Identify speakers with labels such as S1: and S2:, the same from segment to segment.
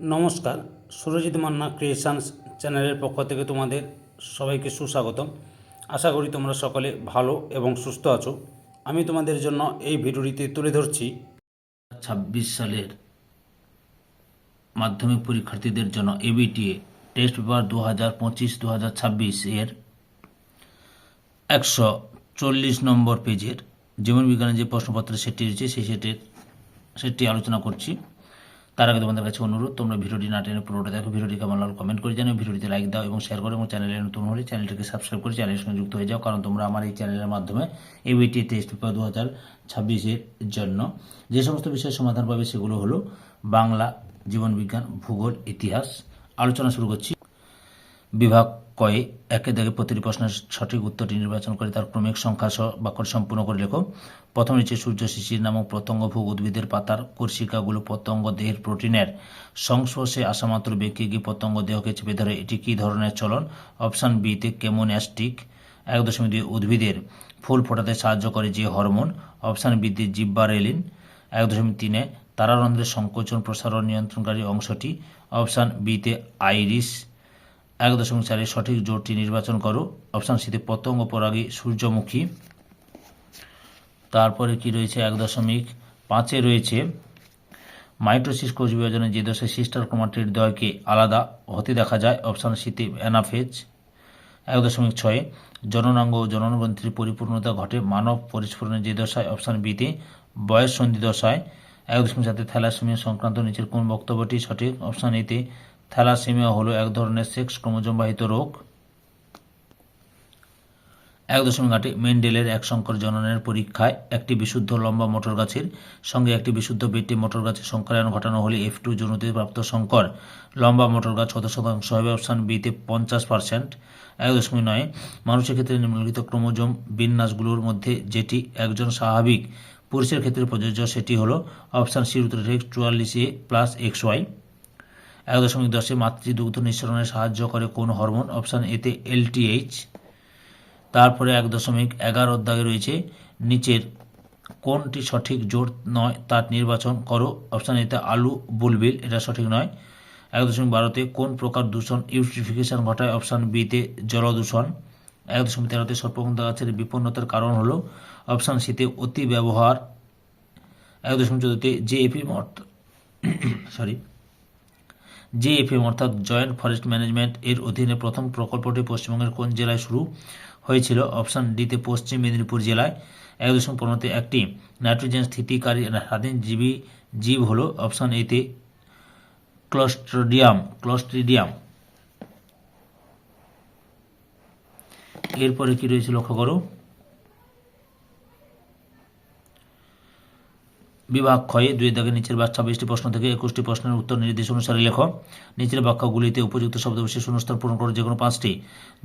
S1: নমস্কার, সুরজিৎ মান্না ক্রিয়েশনস চ্যানেলের পক্ষ থেকে তোমাদের সবাইকে সুস্বাগতম। আশা করি তোমরা সকলে ভালো এবং সুস্থ আছো। আমি তোমাদের জন্য এই ভিডিওটিতে তুলে ধরছি
S2: 26 সালের মাধ্যমিক পরীক্ষার্থীদের জন্য এবিটিএ টেস্ট পেপার 2025-2026 এর 140 নম্বর পেজের জীবন বিজ্ঞানের যে প্রশ্নপত্রের সেটটি রয়েছে সেই সেটটি আলোচনা করছি। তার আগে তোমাদের কাছে অনুরোধ, তোমরা ভিডিওটি না টেনে পুরোটা দেখো। ভিডিওটি কেমন লাগলো কমেন্ট করে জানাও, ভিডিওটিতে লাইক দাও এবং শেয়ার করো, এবং চ্যানেলে নতুন হলে চ্যানেলটিকে সাবস্ক্রাইব করে চ্যানেলের সঙ্গে যুক্ত হয়ে যাও, কারণ তোমরা আমার এই চ্যানেলের মাধ্যমে এবিটিএ টেস্ট পেপার 2026-এর জন্য যে সমস্ত বিষয়ের সমাধান পাবে সেগুলো হলো বাংলা, জীবন বিজ্ঞান, ভূগোল, ইতিহাস। আলোচনা শুরু করছি। বিভাগ কয়ে একে দাগে প্রতিটি প্রশ্নের সঠিক উত্তরটি নির্বাচন করে তার ক্রমিক সংখ্যা সহ বাক্যটি সম্পূর্ণ করে লেখো। প্রথম নিচে সূর্য শিশির নামক পতঙ্গভোগ উদ্ভিদের পাতার কোর্সিকাগুলো পতঙ্গ দেহের প্রোটিনের সংস্পর্শে আসা মাত্র ব্যক্তি গিয়ে পতঙ্গ দেহকে চেপে ধরে, এটি কী ধরনের চলন? অপশান বিতে কেমোন্যাস্টিক। 1.2 উদ্ভিদের ফুল ফোটাতে সাহায্য করে যে হরমোন? অপশান বিতে জিব্বারেলিন। 1.3 তারারন্ধ্রের সংকোচন প্রসারণ নিয়ন্ত্রণকারী অংশটি? অপশান বিতে আইরিস। 1.4 সঠিক জোটটি নির্বাচন করো। অপশান সিতে পতঙ্গ পরাগী সূর্যমুখী। তারপরে কি রয়েছে? 1.5 রয়েছে মাইটোসিস কোষ বিভাজনে যে দশে সিস্টার ক্রোমাটিড দ্বয়কে আলাদা হতে দেখা যায়? অপশান সিতে অ্যানাফেজ। 1.6 জননাঙ্গ ও জননগ্রন্থির পরিপূর্ণতা ঘটে মানব পরিস্ফুরণের যে দশায়? অপশান বিতে বয়স সন্ধি দশায়। 1.7 থ্যালাসেমিয়া সংক্রান্ত নিচের কোন বক্তব্যটি সঠিক? অপশান এতে থ্যালাসেমিয়া হলো এক ধরনের সেক্স ক্রোমোজোমবাহিত রোগ। 1.8 মেন্ডেলের এক সংকর জননের পরীক্ষায় একটি বিশুদ্ধ লম্বা মোটর গাছের সঙ্গে একটি বিশুদ্ধ বেটে মোটর গাছের সংকরায়ন ঘটানো হলে F2 জনুতে প্রাপ্ত সংকর লম্বা মোটর গাছ কত শতাংশ হবে? অপশান বিতে 50%। 1.9 মানুষের ক্ষেত্রে নিম্নলিখিত ক্রোমোজোম বিন্যাসগুলোর মধ্যে যেটি একজন স্বাভাবিক পুরুষের ক্ষেত্রে প্রযোজ্য সেটি হলো? Option C √X 44A + XY। 1.10 মাতৃদুগ্ধ নিঃসরণে সাহায্য করে কোন হরমোন? অপশান এতে LTH। তারপরে 1.11 দাগে রয়েছে নিচের কোনটি সঠিক জোট নয় তার নির্বাচন করো। অপশান এতে আলু বুলবিল, এটা সঠিক নয়। 1.12 কোন প্রকার দূষণ ইউট্রিফিকেশন ঘটায়? অপশান বিতে জলদূষণ। 1.13 সর্পগন্ধা গাছের বিপন্নতার কারণ হলো? অপশান সিতে অতি ব্যবহার। 1.14 জেএফএম অর্থাৎ জয়েন্ট ফরেস্ট ম্যানেজমেন্ট এর অধীনে প্রথম প্রকল্পটি পশ্চিমবঙ্গের কোন জেলায় শুরু হয়েছিল? অপশান ডিতে পশ্চিম মেদিনীপুর জেলায়। 1.15 একটি নাইট্রোজেন স্থিতিকারী স্বাধীনজীবী জীব হলো? অপশান এতে ক্লস্ট্রিডিয়াম। এরপরে কি রয়েছে লক্ষ্য করো। বিভাগ ক্ষয়ে 2 দাগের নিচের 26টি প্রশ্ন থেকে 21টি প্রশ্নের উত্তর নির্দেশ অনুসারে লেখো। নিচের বাক্যগুলিতে উপযুক্ত শব্দবিশেষ শূন্যস্থান পূরণ করো যে কোনো 5টি।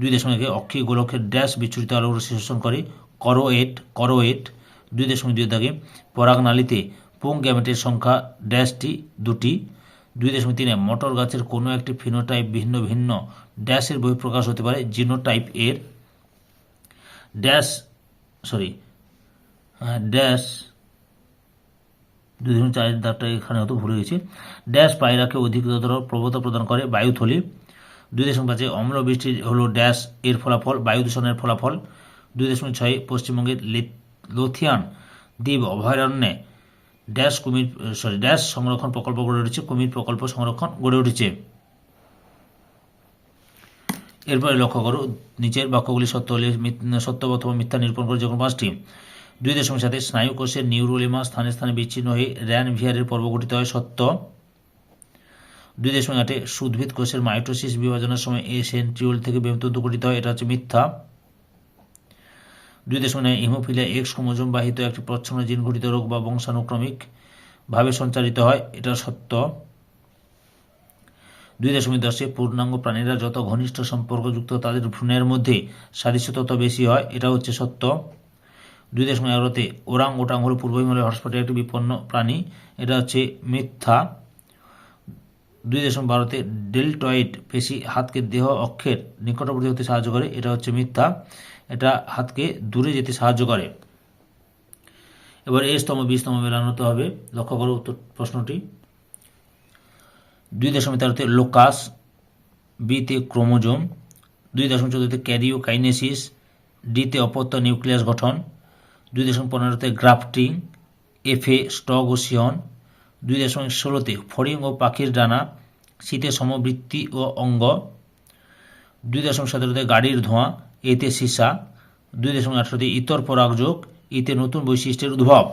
S2: 2.1 অক্ষী গোলকের ড্যাশ বিচ্ছুরিত আলোক রশ্মি শোষণ করে? করোয়েট। 2.2 দাগে পরাগনালীতে পুং গ্যামেটের সংখ্যা ড্যাশটি 2টি। 2.3 মটর গাছের কোনো একটি ফিনোটাইপ ভিন্ন ভিন্ন ড্যাশের বহিঃপ্রকাশ হতে পারে? জিনোটাইপ এর। ড্যাশ 2.4 দাগটা এখানে হয়তো ভুলে গেছি। ড্যাশ পায়রাকে অধিকতর প্রবণতা প্রদান করে? বায়ুথলি। 2.5 অম্ল বৃষ্টি হলো ড্যাশ এর ফলাফল? বায়ু দূষণের ফলাফল। 2.6 পশ্চিমবঙ্গের লোথিয়ান দ্বীপ অভয়ারণ্যে ড্যাশ সংরক্ষণ প্রকল্প গড়ে উঠেছে? কুমির প্রকল্প সংরক্ষণ গড়ে উঠেছে। এরপরে লক্ষ্য করো নিচের বাক্যগুলি সত্য হলে সত্য অথবা মিথ্যা নিরূপণ করে যে কোনো 5টি। 2.7 স্নায়ুকোষের নিউরোলিমা স্থানে স্থানে বিচ্ছিন্ন হয়ে র্যানভিয়ারের পর্ব গঠিত হয়? সত্য। 2.8 উদ্ভিদ কোষের মাইটোসিস বিভাজনের সময় সেন্ট্রিওল থেকে বেমতন্তু গঠিত হয়? এটা হচ্ছে মিথ্যা। 2.9 হিমোফিলিয়া X ক্রোমোজোম বাহিত একটি প্রচ্ছন্ন জিন ঘটিত রোগ বা বংশানুক্রমিক ভাবে সঞ্চারিত হয়? এটা সত্য। 2.10 পূর্ণাঙ্গ প্রাণীরা যত ঘনিষ্ঠ সম্পর্কযুক্ত তাদের ভ্রূণের মধ্যে সাদৃশ্য তত বেশি হয়? এটা হচ্ছে সত্য। 2.11 ওরাং ওটাং হল পূর্ব হিমালয় হটস্পটের একটি বিপন্ন প্রাণী? এটা হচ্ছে মিথ্যা। 2.12 ডেলটয়েড পেশি হাতকে দেহ অক্ষের নিকটবর্তী হতে সাহায্য করে? এটা হচ্ছে মিথ্যা, এটা হাতকে দূরে যেতে সাহায্য করে। এবার 1 স্তম্ভ 20 স্তম্ভ মেলানোতে হবে। লক্ষ্য করো উত্তর প্রশ্নটি। 2.13-তে লোকাস, বিতে ক্রোমোজোম, 2.14-তে ক্যারিওকাইনেসিস, ডিতে অপত্য নিউক্লিয়াস গঠন, 2.15-তে গ্রাফটিং, এফে স্টক ও সিয়ন, 2.16-তে ফড়িং ও পাখির ডানা, শীতে সমবৃত্তি ও অঙ্গ, 2.17-তে গাড়ির ধোঁয়া, এতে সীসা, 2.18-তে ইতর পরাগযোগ, ইতে নতুন বৈশিষ্ট্যের উদ্ভব।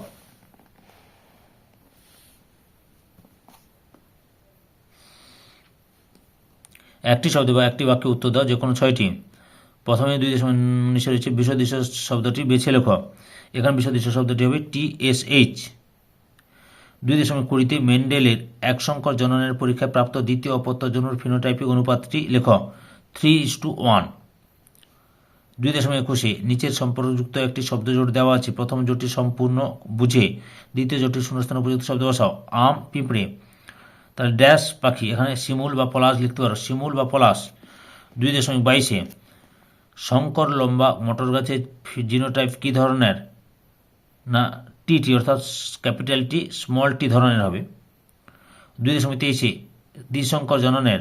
S2: একটি শব্দ বা একটি বাক্যে উত্তর দাও, যে কোনো 6টি। প্রথমে 2.19 রয়েছে বিষদৃশ্য শব্দটি বেছে লেখো। এখানে বিষদৃশ্য শব্দটি হবে TSH। 2.20-তে মেন্ডেলের এক সংকর জননের পরীক্ষায় প্রাপ্ত দ্বিতীয় অপত্য জনুর ফিনোটাইপিক অনুপাতটি লেখো, 3:1। 2.21-এ নিচের সম্পর্কযুক্ত একটি শব্দ জোট দেওয়া আছে, প্রথম জোটটি সম্পূর্ণ বুঝে দ্বিতীয় জোটটির শূন্যস্থানে উপযুক্ত শব্দ বসাও। আম, পিঁপড়ে। তাহলে ড্যাশ পাখি, এখানে শিমুল বা পলাশ লিখতে পারো, শিমুল বা পলাশ। 2.22-এ শঙ্কর লম্বা মটর গাছের জিনোটাইপ কী ধরনের? না টি, অর্থাৎ ক্যাপিটাল টি স্মল টি ধরনের হবে। 2.23-এ দ্বিশঙ্কর জননের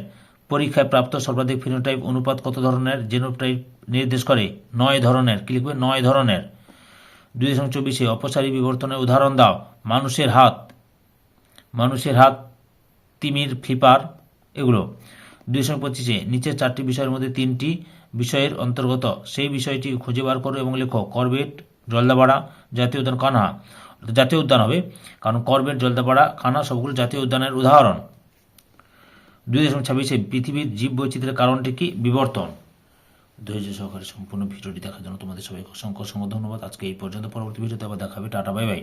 S2: পরীক্ষায় প্রাপ্ত সর্বাধিক ফিনোটাইপ অনুপাত কত ধরনের? জেনোটাইপ নির্দেশ করে 9 ধরনের। কি লিখবে? 9 ধরনের। 2.24-এ অপসারী বিবর্তনের উদাহরণ দাও। মানুষের হাত, তিমির, ফ্লিপার, এগুলো। 2.25-এ নিচের 4টি বিষয়ের মধ্যে 3টি বিষয়ের অন্তর্গত সেই বিষয়টি খুঁজে বার করো এবং লেখো। করবেট, জলদাপাড়া, জাতীয় উদ্যান, কানহা। জাতীয় উদ্যান হবে, কারণ করবেট, জলদাপাড়া, কানহা সবগুলো জাতীয় উদ্যানের উদাহরণ। 2.26-এ পৃথিবীর জীব বৈচিত্র্যের কারণটি কি? বিবর্তন। ধৈর্য সহকারে সম্পূর্ণ ভিডিওটি দেখার জন্য তোমাদের সবাইকে অসংখ্য ধন্যবাদ। আজকে এই পর্যন্ত। পরবর্তী ভিডিওতে আবার দেখা হবে। Tata, bye bye.